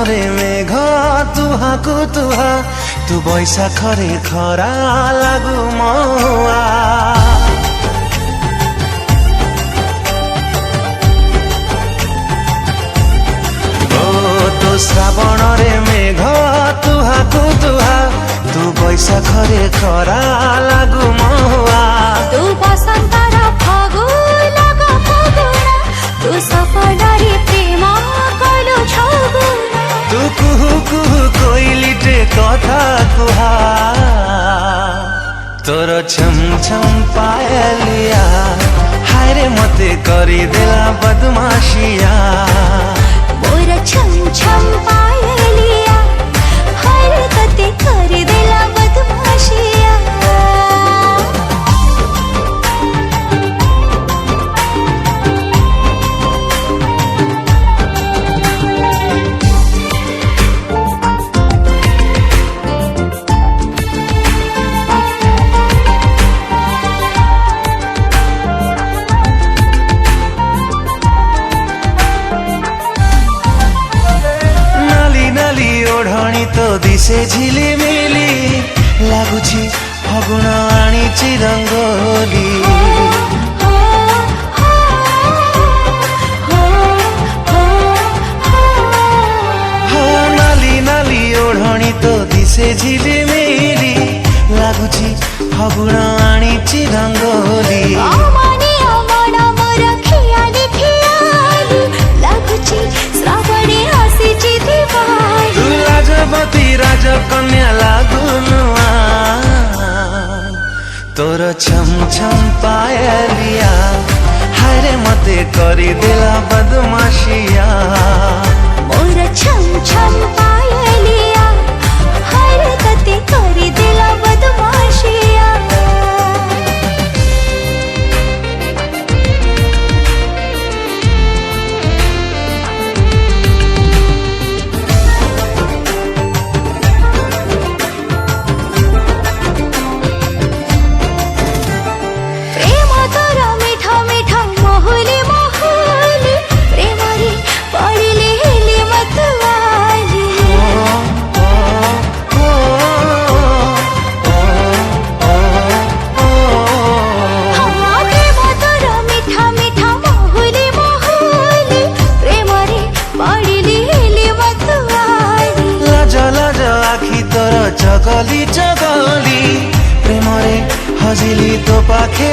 रे मेघ तुहाकु तुहा तू बैशाखरे खरा लागु महुआ तो श्रावण रे मेघ तुहाकु तुहा तू बैशाखरे खरा लागु महुआ तू बसंतर फगुन फगुना तू सपनारे प्रेम कलु छगुना तू कुहु कुहु कोइलिटे कथा कुहा तोर छम छम पायलिया हाय रे मते करी देला बदमाशिया मोर छम छम पायलिया हर कते कर देला बदमाशिया तो दिसे झिलिमिली लागुछि फगुण आनिछि रंगोली नाली नाली ओढ़णी तो दिसे झिलिमिली लागुछि फगुण आनिछि रंगोली राजकन्या लागुनुआ तोर छम छम पायलिया हाय रे मते करी देला बदमाशिया मोर छम छम पायलिया हर कते करी देला बदमाशिया जगली जगली प्रेम रे हजिली तो पाखे